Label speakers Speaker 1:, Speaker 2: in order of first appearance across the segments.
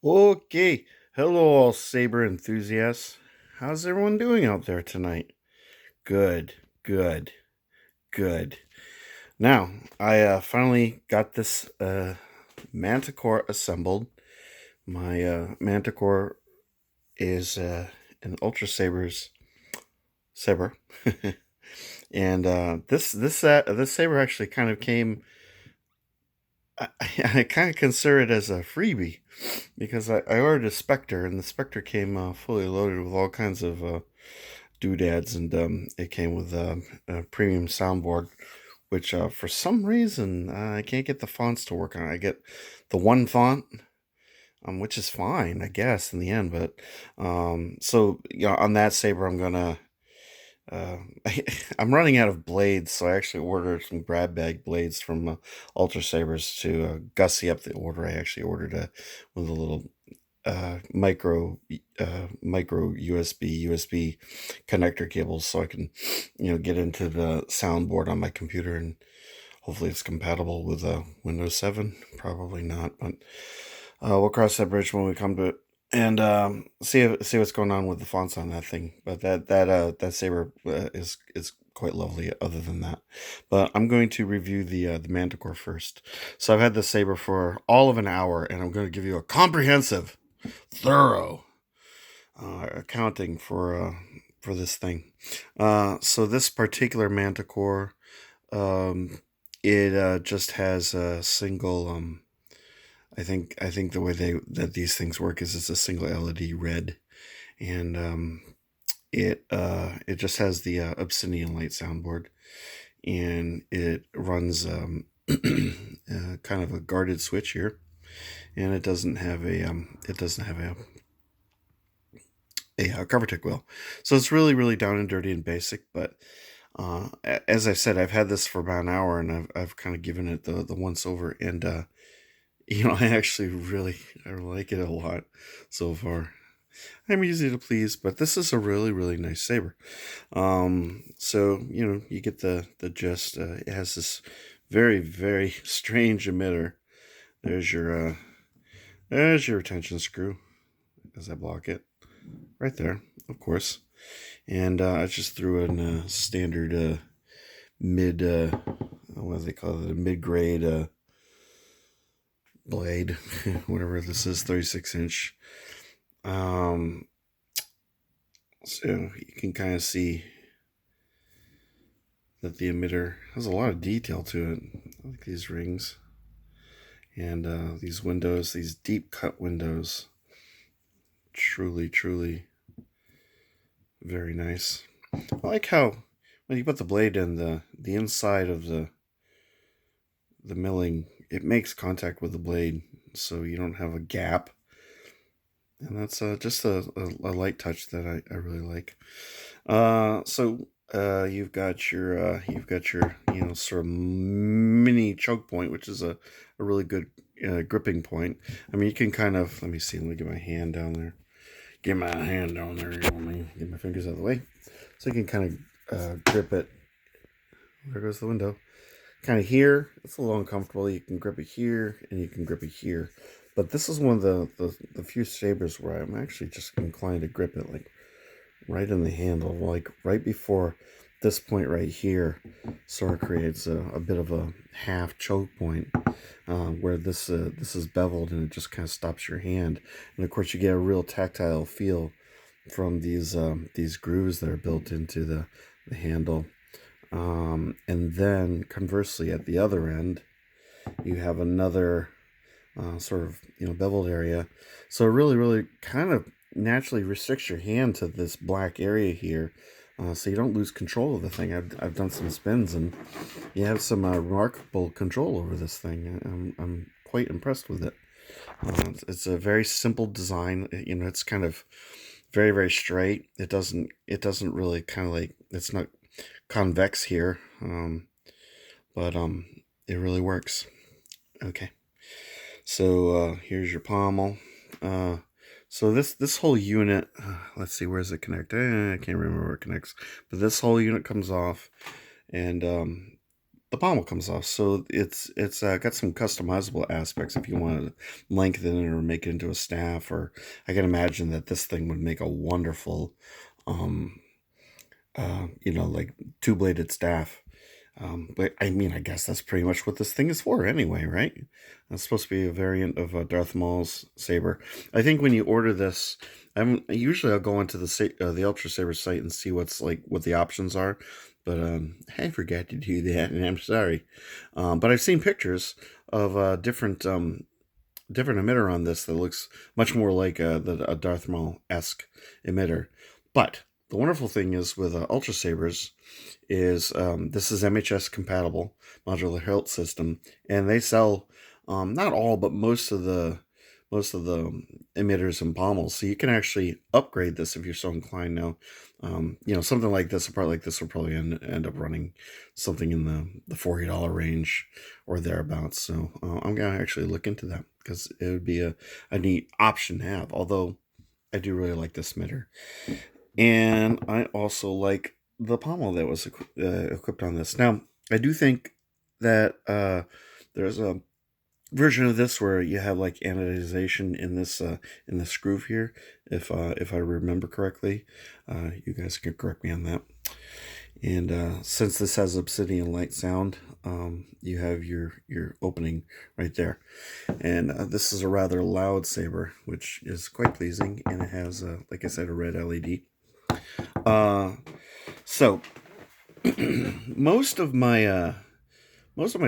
Speaker 1: Okay, hello, all saber enthusiasts. How's everyone doing out there tonight? Good, good, good. Now, I finally got this Manticore assembled. My Manticore is an Ultrasabers saber, and this saber actually kind of came. I kind of consider it as a freebie because I ordered a Spectre, and the Spectre came fully loaded with all kinds of doodads, and it came with a premium soundboard, which for some reason I can't get the fonts to work on. I get the one font, which is fine, I guess, in the end. But so on that saber, I'm gonna uh, I'm running out of blades, so I actually ordered some grab bag blades from Ultra Sabers to gussy up the order. I actually ordered with a little micro USB connector cables, so I can get into the soundboard on my computer, and hopefully it's compatible with Windows 7. Probably not, but we'll cross that bridge when we come to it, and see what's going on with the fonts on that thing. But that saber is quite lovely. Other than that, but I'm going to review the Manticore first. So I've had the saber for all of an hour, and I'm going to give you a comprehensive, thorough accounting for this thing. So this particular Manticore, it just has a single. I think the way that these things work is it's a single LED red, and it just has the Obsidian Lite soundboard, and it runs kind of a guarded switch here, and it doesn't have a cover tick wheel, so it's really down and dirty and basic. But as I said, I've had this for about an hour, and I've kind of given it the once over, and I actually I like it a lot so far. I'm easy to please, but this is a really nice saber. So you get the gist. It has this very strange emitter. There's your retention screw as I block it right there, of course. And I just threw in a standard mid what do they call it, a mid grade blade, whatever this is, 36-inch. Um, so you can kind of see that the emitter has a lot of detail to it. I like these rings and these windows, these deep cut windows. Truly very nice. I like how when you put the blade in, the inside of the milling, it makes contact with the blade, so you don't have a gap, and that's just a light touch that I really like. So you've got your sort of mini choke point, which is a really good gripping point. I mean, you can kind of, let me see, let me get my hand down there. Get my hand down there, you know what I mean? Get my fingers out of the way, so you can kind of grip it. There goes the window. Kind of here, it's a little uncomfortable. You can grip it here, and you can grip it here. But this is one of the few sabers where I'm actually just inclined to grip it like right in the handle, like right before this point right here, sort of creates a bit of a half choke point, where this is beveled, and it just kind of stops your hand. And of course, you get a real tactile feel from these grooves that are built into the handle. And then conversely, at the other end, you have another sort of beveled area, so it really kind of naturally restricts your hand to this black area here, so you don't lose control of the thing. I've done some spins, and you have some remarkable control over this thing. I'm quite impressed with it. It's a very simple design. It's kind of very straight. It doesn't really kind of like, it's not convex here, but it really works. Okay. So here's your pommel. So this whole unit, let's see, where does it connect? I can't remember where it connects, but this whole unit comes off, and the pommel comes off. So it's got some customizable aspects if you want to lengthen it or make it into a staff. Or I can imagine that this thing would make a wonderful, um, like two-bladed staff. But I mean, I guess that's pretty much what this thing is for anyway, right? It's supposed to be a variant of Darth Maul's saber. I think when you order this, usually I'll go into the Ultrasaber site and see what the options are. But I forgot to do that, and I'm sorry. But I've seen pictures of different emitter on this that looks much more like a Darth Maul esque emitter. But the wonderful thing is with Ultra Sabers is this is MHS compatible modular hilt system, and they sell not all but most of the emitters and pommels, so you can actually upgrade this if you're so inclined. Now, something like this, a part like this, will probably end up running something in the $40 range or thereabouts. So I'm gonna actually look into that because it would be a neat option to have. Although I do really like this emitter, and I also like the pommel that was equipped on this. Now, I do think that there's a version of this where you have like anodization in this groove here, if I remember correctly. You guys can correct me on that. And since this has Obsidian Lite sound, you have your opening right there. And this is a rather loud saber, which is quite pleasing, and it has, like I said, a red LED. So most of my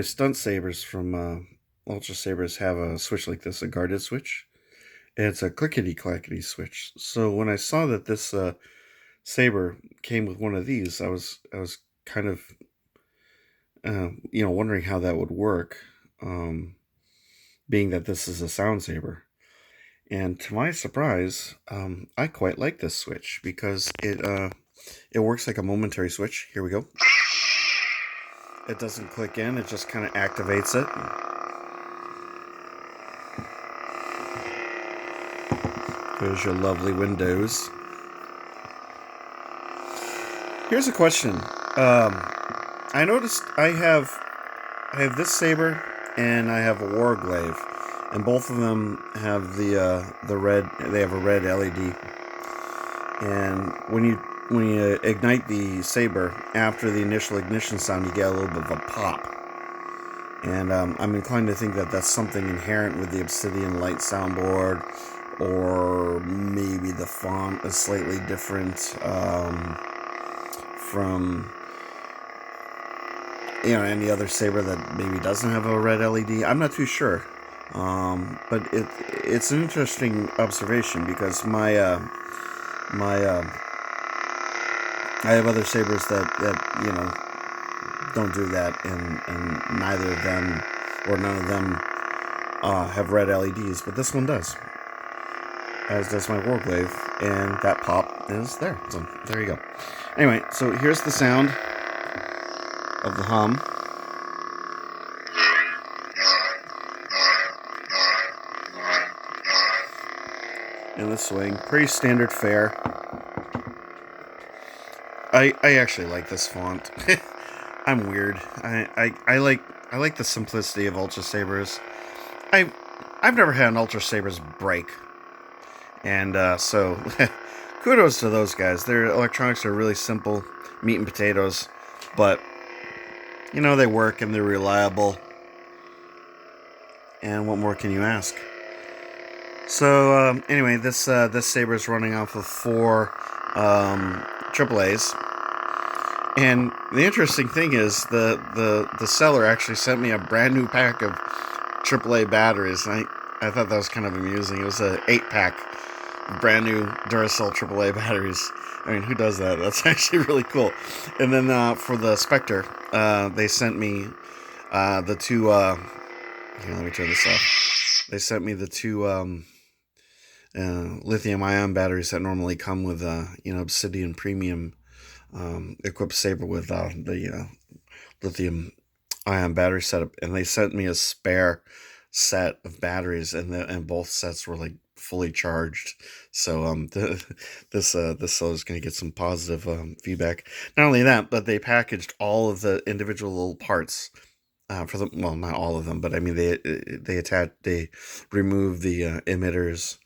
Speaker 1: stunt sabers from Ultra Sabers have a switch like this, a guarded switch. And it's a clickety clackety switch. So when I saw that this saber came with one of these, I was kind of wondering how that would work, being that this is a sound saber. And to my surprise, I quite like this switch because it works like a momentary switch. Here we go. It doesn't click in; it just kind of activates it. There's your lovely windows. Here's a question. I noticed I have this saber and I have a warglaive, and both of them have the red. They have a red LED, and when you ignite the saber after the initial ignition sound, you get a little bit of a pop. And I'm inclined to think that that's something inherent with the Obsidian Lite soundboard, or maybe the font is slightly different from any other saber that maybe doesn't have a red LED. I'm not too sure, but it's an interesting observation because I have other sabers that don't do that, and neither of them or none of them have red LEDs, but this one does, as does my warglaive, and that pop is there. So there you go. Anyway, so here's the sound of the hum. And the swing, pretty standard fare. I actually like this font. I'm weird. I like the simplicity of Ultra Sabers. I've never had an Ultra Sabers break, and so kudos to those guys. Their electronics are really simple, meat and potatoes, but they work and they're reliable. And what more can you ask? So anyway, this saber is running off of 4 AAA's. And the interesting thing is the seller actually sent me a brand new pack of AAA batteries. And I thought that was kind of amusing. It was an 8-pack of brand new Duracell AAA batteries. I mean, who does that? That's actually really cool. And then for the Spectre, they sent me the 2... here, let me turn this off. They sent me the 2 lithium-ion batteries that normally come with Obsidian Premium equipped saber with the lithium ion battery setup, and they sent me a spare set of batteries, and both sets were like fully charged. So this cell is going to get some positive feedback. Not only that, but they packaged all of the individual little parts for them. Well, not all of them, but I mean they removed the emitters.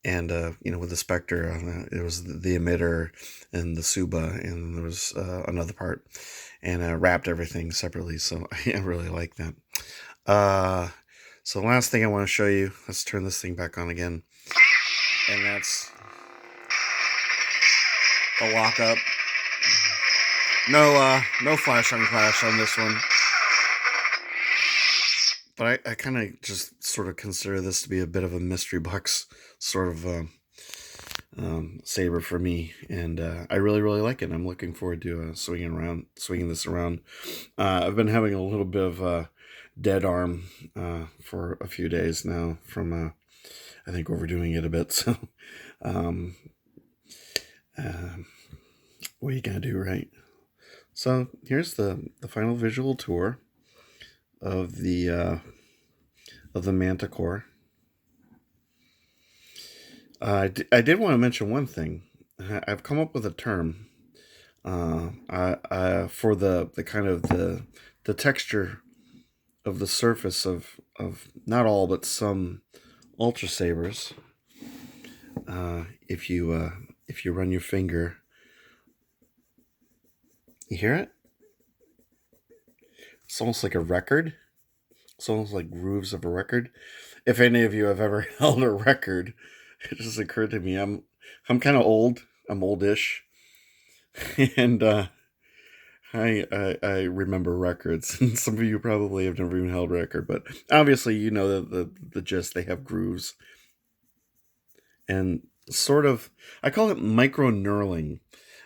Speaker 1: And with the Spectre, it was the emitter and the Suba, and there was another part, and wrapped everything separately. So I really like that. So the last thing I want to show you, let's turn this thing back on again, and that's the lockup. No flash on clash on this one. But I kind of just sort of consider this to be a bit of a mystery box sort of saber for me, and I really like it. I'm looking forward to swinging this around. I've been having a little bit of dead arm for a few days now from I think overdoing it a bit. So what are you gonna do, right? So here's the final visual tour of the Manticore. I did want to mention one thing. I've come up with a term for the kind of the texture of the surface of not all but some Ultrasabers. If you run your finger, you hear it? It's almost like a record. It's almost like grooves of a record. If any of you have ever held a record, it just occurred to me I'm kind of old. I'm oldish, and I remember records. And some of you probably have never even held a record, but obviously you know the gist. They have grooves, and sort of I call it micro knurling.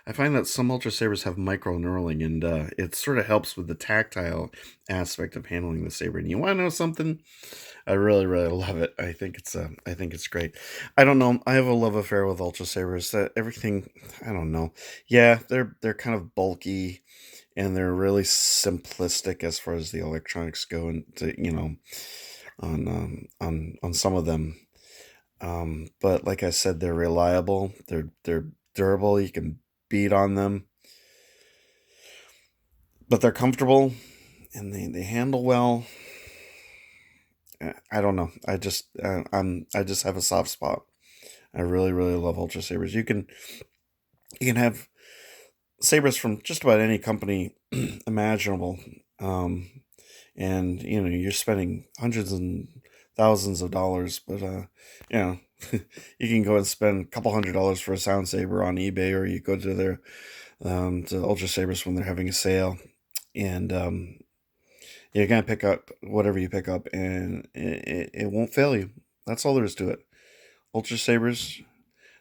Speaker 1: I find that some Ultrasabers have micro knurling, and it sort of helps with the tactile aspect of handling the saber. And you want to know something? I really love it. I think it's great. I don't know. I have a love affair with Ultrasabers. That everything. I don't know. Yeah, they're kind of bulky, and they're really simplistic as far as the electronics go, and on some of them. But like I said, they're reliable. They're durable. You can beat on them, but they're comfortable, and they handle well. I don't know. I just have a soft spot. I really love Ultrasabers. You can have sabers from just about any company imaginable, and you're spending hundreds and thousands of dollars, but you can go and spend a couple $100s for a sound saber on eBay, or you go to their to Ultrasabers when they're having a sale, and you're gonna pick up whatever you pick up, and it won't fail you. That's all there is to it. Ultrasabers,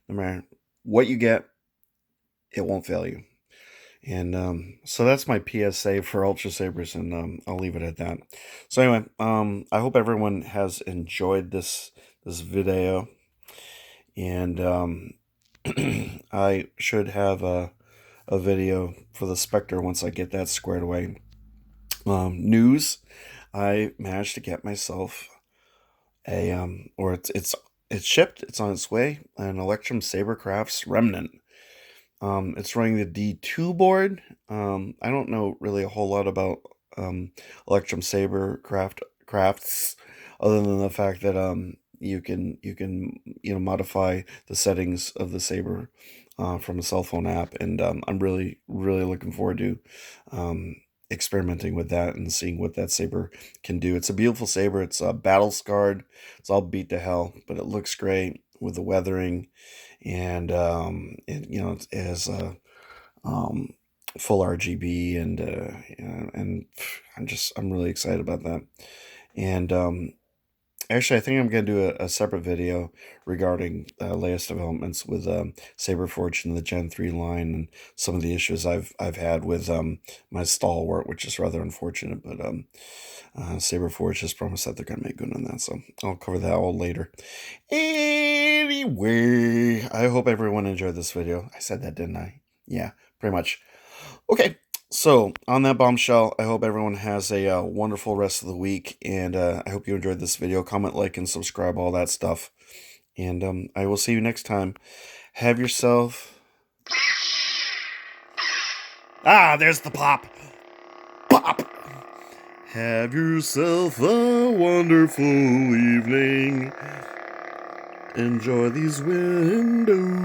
Speaker 1: no matter what you get, it won't fail you. And so that's my PSA for Ultrasabers, and I'll leave it at that. So anyway, I hope everyone has enjoyed this video, and I should have a video for the Spectre once I get that squared away. News: I managed to get myself a or it's shipped. It's on its way. An Electrum Sabercraft's Remnant. It's running the D2 board. I don't know really a whole lot about Electrum crafts, other than the fact that you can modify the settings of the saber from a cell phone app, and I'm really looking forward to experimenting with that and seeing what that saber can do. It's a beautiful saber. It's battle scarred. It's all beat to hell, but it looks great with the weathering, and it has full RGB, and I'm really excited about that. And actually, I think I'm going to do a separate video regarding latest developments with Saberforge and the Gen 3 line, and some of the issues I've had with my stalwart, which is rather unfortunate. But Saberforge has promised that they're going to make good on that, so I'll cover that all later. Anyway, I hope everyone enjoyed this video. I said that, didn't I? Yeah, pretty much. Okay. So, on that bombshell, I hope everyone has a wonderful rest of the week, and I hope you enjoyed this video. Comment, like, and subscribe, all that stuff. And I will see you next time. Have yourself... there's the pop! Pop! Have yourself a wonderful evening. Enjoy these windows.